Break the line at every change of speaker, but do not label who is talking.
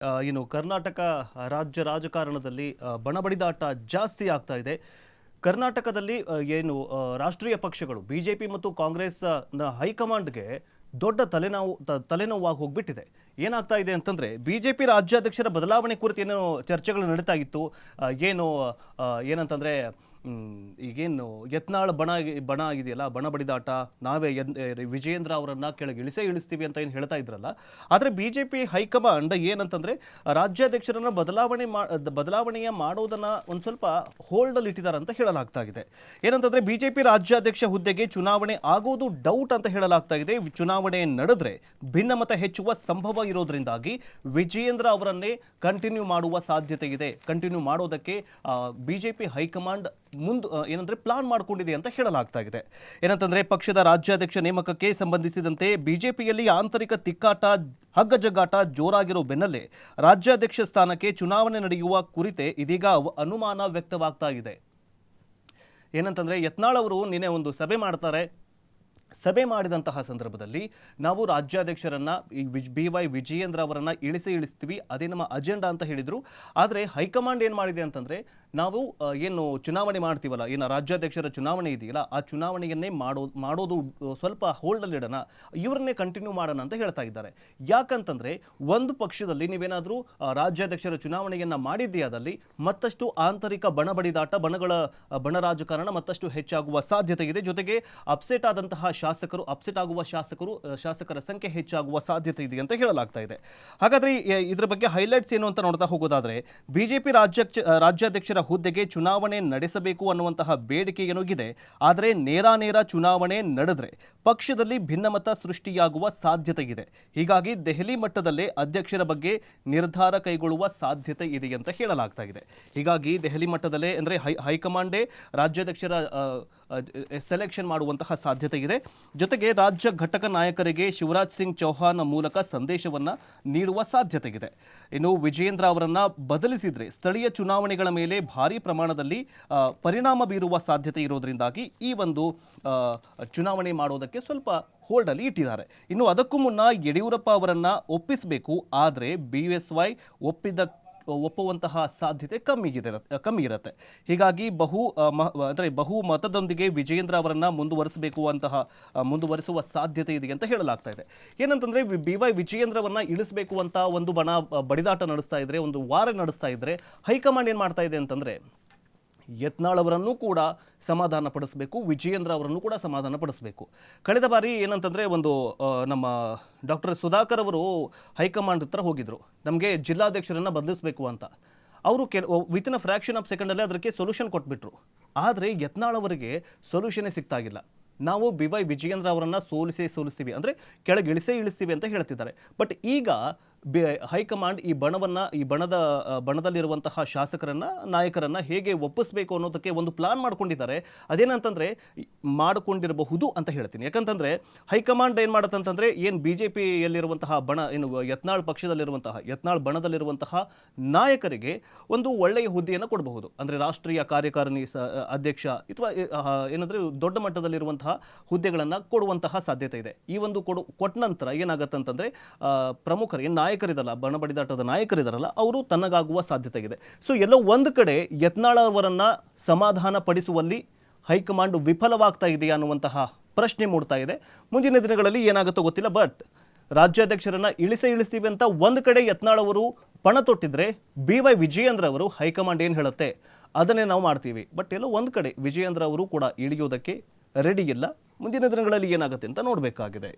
ಏನು ಕರ್ನಾಟಕ ರಾಜ್ಯ ರಾಜಕಾರಣದಲ್ಲಿ ಬಣಬಡಿದಾಟ ಜಾಸ್ತಿ ಆಗ್ತಾ ಇದೆ. ಕರ್ನಾಟಕದಲ್ಲಿ ಏನು ರಾಷ್ಟ್ರೀಯ ಪಕ್ಷಗಳು ಬಿಜೆಪಿ ಮತ್ತು ಕಾಂಗ್ರೆಸ್ ಹೈಕಮಾಂಡ್ಗೆ ದೊಡ್ಡ ತಲೆನೋವಾಗಿ ಹೋಗ್ಬಿಟ್ಟಿದೆ. ಏನಾಗ್ತಾ ಇದೆ ಅಂತಂದರೆ ಬಿಜೆಪಿ ರಾಜ್ಯಾಧ್ಯಕ್ಷರ ಬದಲಾವಣೆ ಕುರಿತು ಏನೋ ಚರ್ಚೆಗಳು ನಡೀತಾ ಇತ್ತು. ಏನಂತಂದರೆ ಈಗೇನು ಯತ್ನಾಳ್ ಬಣ ಆಗಿದೆಯಲ್ಲ, ಬಣ ಬಡಿದಾಟ, ನಾವೇ ವಿಜಯೇಂದ್ರ ಅವರನ್ನು ಕೆಳಗೆ ಇಳಿಸ್ತೀವಿ ಅಂತ ಏನು ಹೇಳ್ತಾ ಇದ್ರಲ್ಲ. ಆದರೆ ಬಿ ಜೆ ಪಿ ಹೈಕಮಾಂಡ್ ಏನಂತಂದರೆ ರಾಜ್ಯಾಧ್ಯಕ್ಷರನ್ನು ಬದಲಾವಣೆಯ ಮಾಡೋದನ್ನು ಒಂದು ಸ್ವಲ್ಪ ಹೋಲ್ಡಲ್ಲಿ ಇಟ್ಟಿದ್ದಾರೆ ಅಂತ ಹೇಳಲಾಗ್ತಾ ಇದೆ. ಏನಂತಂದರೆ ಬಿ ಜೆ ಪಿ ರಾಜ್ಯಾಧ್ಯಕ್ಷ ಹುದ್ದೆಗೆ ಚುನಾವಣೆ ಆಗೋದು ಡೌಟ್ ಅಂತ ಹೇಳಲಾಗ್ತಾ ಇದೆ. ಚುನಾವಣೆ ನಡೆದ್ರೆ ಭಿನ್ನಮತ ಹೆಚ್ಚುವ ಸಂಭವ ಇರೋದ್ರಿಂದಾಗಿ ವಿಜಯೇಂದ್ರ ಅವರನ್ನೇ ಕಂಟಿನ್ಯೂ ಮಾಡುವ ಸಾಧ್ಯತೆ ಇದೆ. ಕಂಟಿನ್ಯೂ ಮಾಡೋದಕ್ಕೆ ಬಿಜೆಪಿ ಹೈಕಮಾಂಡ್ ಏನಂದ್ರೆ ಪ್ಲಾನ್ ಮಾಡಿಕೊಂಡಿದೆ ಅಂತ ಹೇಳಲಾಗ್ತಾ ಇದೆ. ಏನಂತಂದ್ರೆ ಪಕ್ಷದ ರಾಜ್ಯಾಧ್ಯಕ್ಷ ನೇಮಕಕ್ಕೆ ಸಂಬಂಧಿಸಿದಂತೆ ಬಿಜೆಪಿಯಲ್ಲಿ ಆಂತರಿಕ ತಿಕ್ಕಾಟ, ಹಗ್ಗಜಗ್ಗಾಟ ಜೋರಾಗಿರೋ ಬೆನ್ನಲ್ಲೇ ರಾಜ್ಯಾಧ್ಯಕ್ಷ ಸ್ಥಾನಕ್ಕೆ ಚುನಾವಣೆ ನಡೆಯುವ ಕುರಿತೆ ಇದೀಗ ಅನುಮಾನ ವ್ಯಕ್ತವಾಗ್ತಾ ಇದೆ. ಏನಂತಂದ್ರೆ ಯತ್ನಾಳ್ ಅವರು ನಿನ್ನೆ ಒಂದು ಸಭೆ ಮಾಡಿದಂತಹ ಸಂದರ್ಭದಲ್ಲಿ ನಾವು ರಾಜ್ಯಾಧ್ಯಕ್ಷರನ್ನು BY ವಿಜಯೇಂದ್ರ ಅವರನ್ನು ಇಳಿಸ್ತೀವಿ, ಅದೇ ನಮ್ಮ ಅಜೆಂಡಾ ಅಂತ ಹೇಳಿದರು. ಆದರೆ ಹೈಕಮಾಂಡ್ ಏನು ಮಾಡಿದೆ ಅಂತಂದರೆ ನಾವು ಏನು ಚುನಾವಣೆ ಮಾಡ್ತೀವಲ್ಲ, ಏನು ರಾಜ್ಯಾಧ್ಯಕ್ಷರ ಚುನಾವಣೆ ಇದೆಯಲ್ಲ, ಆ ಚುನಾವಣೆಯನ್ನೇ ಮಾಡೋದು ಸ್ವಲ್ಪ ಹೋಲ್ಡಲ್ಲಿಡೋಣ, ಇವರನ್ನೇ ಕಂಟಿನ್ಯೂ ಮಾಡೋಣ ಅಂತ ಹೇಳ್ತಾ ಇದ್ದಾರೆ. ಯಾಕಂತಂದರೆ ಒಂದು ಪಕ್ಷದಲ್ಲಿ ನೀವೇನಾದರೂ ರಾಜ್ಯಾಧ್ಯಕ್ಷರ ಚುನಾವಣೆಯನ್ನು ಮಾಡಿದ್ದೀಯಾದಲ್ಲಿ ಮತ್ತಷ್ಟು ಆಂತರಿಕ ಬಣಬಡಿದಾಟ, ಬಣ ರಾಜಕಾರಣ ಮತ್ತಷ್ಟು ಹೆಚ್ಚಾಗುವ ಸಾಧ್ಯತೆ ಇದೆ. ಜೊತೆಗೆ ಅಪ್ಸೆಟ್ ಆಗುವ ಶಾಸಕರ ಸಂಖ್ಯೆ ಹೆಚ್ಚಾಗುವ ಸಾಧ್ಯತೆ ಇದೆ ಅಂತ ಹೇಳಲಾಗ್ತಾ ಇದೆ. ಹಾಗಾದರೆ ಇದರ ಬಗ್ಗೆ ಹೈಲೈಟ್ಸ್ ಏನು ಅಂತ ನೋಡ್ತಾ ಹೋಗೋದಾದರೆ, ಬಿಜೆಪಿ ರಾಜ್ಯಾಧ್ಯಕ್ಷರ ಹುದ್ದೆಗೆ ಚುನಾವಣೆ ನಡೆಸಬೇಕು ಅನ್ನುವಂತಹ ಬೇಡಿಕೆ ಏನೋಗಿದೆ. ಆದರೆ ನೇರ ಚುನಾವಣೆ ನಡೆದ್ರೆ ಪಕ್ಷದಲ್ಲಿ ಭಿನ್ನಮತ ಸೃಷ್ಟಿಯಾಗುವ ಸಾಧ್ಯತೆ ಇದೆ. ಹೀಗಾಗಿ ದೆಹಲಿ ಮಟ್ಟದಲ್ಲೇ ಅಧ್ಯಕ್ಷರ ಬಗ್ಗೆ ನಿರ್ಧಾರ ಕೈಗೊಳ್ಳುವ ಸಾಧ್ಯತೆ ಇದೆ ಅಂತ ಹೇಳಲಾಗ್ತಾ ಇದೆ. ಹೀಗಾಗಿ ದೆಹಲಿ ಮಟ್ಟದಲ್ಲೇ ಅಂದರೆ ಹೈಕಮಾಂಡೇ ರಾಜ್ಯಾಧ್ಯಕ್ಷರ ಸೆಲೆಕ್ಷನ್ ಮಾಡುವಂತಹ ಸಾಧ್ಯತೆ ಇದೆ. ಜೊತೆಗೆ ರಾಜ್ಯ ಘಟಕ ನಾಯಕರಿಗೆ ಶಿವರಾಜ್ ಸಿಂಗ್ ಚೌಹಾನ್ ಮೂಲಕ ಸಂದೇಶವನ್ನು ನೀಡುವ ಸಾಧ್ಯತೆ ಇದೆ. ಇನ್ನು ವಿಜಯೇಂದ್ರ ಅವರನ್ನು ಬದಲಿಸಿದರೆ ಸ್ಥಳೀಯ ಚುನಾವಣೆಗಳ ಮೇಲೆ ಭಾರಿ ಪ್ರಮಾಣದಲ್ಲಿ ಪರಿಣಾಮ ಬೀರುವ ಸಾಧ್ಯತೆ ಇರೋದ್ರಿಂದಾಗಿ ಈ ಒಂದು ಚುನಾವಣೆ ಮಾಡೋದಕ್ಕೆ ಸ್ವಲ್ಪ ಹೋಲ್ಡಲ್ಲಿ ಇಟ್ಟಿದ್ದಾರೆ. ಇನ್ನು ಅದಕ್ಕೂ ಮುನ್ನ ಯಡಿಯೂರಪ್ಪ ಅವರನ್ನು ಒಪ್ಪಿಸಬೇಕು. ಆದರೆ BSY ಒಪ್ಪುವಂತಹ ಸಾಧ್ಯತೆ ಕಮ್ಮಿ ಇರುತ್ತೆ. ಹೀಗಾಗಿ ಬಹು ಮತದೊಂದಿಗೆ ವಿಜಯೇಂದ್ರ ಅವರನ್ನು ಮುಂದುವರಿಸುವ ಸಾಧ್ಯತೆ ಇದೆ ಅಂತ ಹೇಳಲಾಗ್ತಾ ಇದೆ. ಏನಂತಂದ್ರೆ BY ವಿಜಯೇಂದ್ರವನ್ನ ಇಳಿಸಬೇಕು ಅಂತ ಒಂದು ಬಡಿದಾಟ ನಡೆಸ್ತಾ ಇದ್ರೆ, ಒಂದು ವಾರ ನಡೆಸ್ತಾ ಇದ್ರೆ, ಹೈಕಮಾಂಡ್ ಏನು ಮಾಡ್ತಾ ಇದೆ ಅಂತಂದ್ರೆ ಯತ್ನಾಳ್ ಅವರನ್ನು ಕೂಡ ಸಮಾಧಾನ ಪಡಿಸಬೇಕು, ವಿಜಯೇಂದ್ರ ಅವರನ್ನು ಕೂಡ ಸಮಾಧಾನ ಪಡಿಸಬೇಕು. ಕಳೆದ ಬಾರಿ ಏನಂತಂದರೆ ನಮ್ಮ ಡಾಕ್ಟರ್ ಸುಧಾಕರ್ ಅವರು ಹೈಕಮಾಂಡ್ ಹತ್ರ ಹೋಗಿದ್ರು, ನಮಗೆ ಜಿಲ್ಲಾಧ್ಯಕ್ಷರನ್ನು ಬದಲಿಸಬೇಕು ಅಂತ. ಅವರು ವಿತಿನ್ ಅ ಫ್ರ್ಯಾಕ್ಷನ್ ಆಫ್ ಸೆಕೆಂಡಲ್ಲೇ ಅದಕ್ಕೆ ಸೊಲ್ಯೂಷನ್ ಕೊಟ್ಬಿಟ್ರು. ಆದರೆ ಯತ್ನಾಳ್ ಅವರಿಗೆ ಸೊಲ್ಯೂಷನೇ ಸಿಗ್ತಾಗಿಲ್ಲ. ನಾವು BY ವಿಜಯೇಂದ್ರ ಅವರನ್ನು ಸೋಲಿಸ್ತೀವಿ ಅಂದರೆ ಕೆಳಗೆ ಇಳಿಸ್ತೀವಿ ಅಂತ ಹೇಳ್ತಿದ್ದಾರೆ. ಬಟ್ ಈಗ ಹೈಕಮಾಂಡ್ ಈ ಬಣದಲ್ಲಿರುವಂತಹ ನಾಯಕರನ್ನು ಹೇಗೆ ಒಪ್ಪಿಸಬೇಕು ಅನ್ನೋದಕ್ಕೆ ಒಂದು ಪ್ಲಾನ್ ಮಾಡ್ಕೊಂಡಿದ್ದಾರೆ. ಅದೇನಂತಂದರೆ ಮಾಡಿಕೊಂಡಿರಬಹುದು ಅಂತ ಹೇಳ್ತೀನಿ. ಯಾಕಂತಂದರೆ ಹೈಕಮಾಂಡ್ ಏನು ಮಾಡುತ್ತಂತಂದರೆ ಏನು BJPಯಲ್ಲಿರುವಂತಹ ಯತ್ನಾಳ್ ಬಣದಲ್ಲಿರುವಂತಹ ನಾಯಕರಿಗೆ ಒಂದು ಒಳ್ಳೆಯ ಹುದ್ದೆಯನ್ನು ಕೊಡಬಹುದು. ಅಂದರೆ ರಾಷ್ಟ್ರೀಯ ಕಾರ್ಯಕಾರಿಣಿ ಅಧ್ಯಕ್ಷ ಅಥವಾ ಏನಂದರೆ ದೊಡ್ಡ ಮಟ್ಟದಲ್ಲಿರುವಂತಹ ಹುದ್ದೆಗಳನ್ನು ಕೊಡುವಂತಹ ಸಾಧ್ಯತೆ ಇದೆ. ಈ ಒಂದು ಕೊಟ್ಟ ನಂತರ ಏನಾಗತ್ತಂತಂದರೆ ಪ್ರಮುಖರು ನಾಯಕರಿದಲ್ಲ, ಬಣಬಡಿದಾಟದ ನಾಯಕರಿದಾರಲ್ಲ, ಅವರು ತನ್ನಗಾಗುವ ಸಾಧ್ಯತೆ ಇದೆ. ಸೊ ಎಲ್ಲೋ ಒಂದು ಕಡೆ ಯತ್ನಾಳ್ ಅವರನ್ನು ಸಮಾಧಾನ ಪಡಿಸುವಲ್ಲಿ ಹೈಕಮಾಂಡ್ ವಿಫಲವಾಗ್ತಾ ಇದೆಯಾ ಅನ್ನುವಂತಹ ಪ್ರಶ್ನೆ ಮೂಡ್ತಾ ಇದೆ. ಮುಂದಿನ ದಿನಗಳಲ್ಲಿ ಏನಾಗುತ್ತೋ ಗೊತ್ತಿಲ್ಲ. ಬಟ್ ರಾಜ್ಯಾಧ್ಯಕ್ಷರನ್ನ ಇಳಿಸ್ತೀವಿ ಅಂತ ಒಂದು ಕಡೆ ಯತ್ನಾಳ್ ಅವರು ಪಣ ತೊಟ್ಟಿದ್ರೆ, BY ವಿಜಯೇಂದ್ರ ಅವರು ಹೈಕಮಾಂಡ್ ಏನು ಹೇಳುತ್ತೆ ಅದನ್ನೇ ನಾವು ಮಾಡ್ತೀವಿ. ಬಟ್ ಎಲ್ಲೋ ಒಂದು ಕಡೆ ವಿಜಯೇಂದ್ರ ಅವರು ಕೂಡ ಇಳಿಯೋದಕ್ಕೆ ರೆಡಿ ಇಲ್ಲ. ಮುಂದಿನ ದಿನಗಳಲ್ಲಿ ಏನಾಗುತ್ತೆ ಅಂತ ನೋಡಬೇಕಾಗಿದೆ.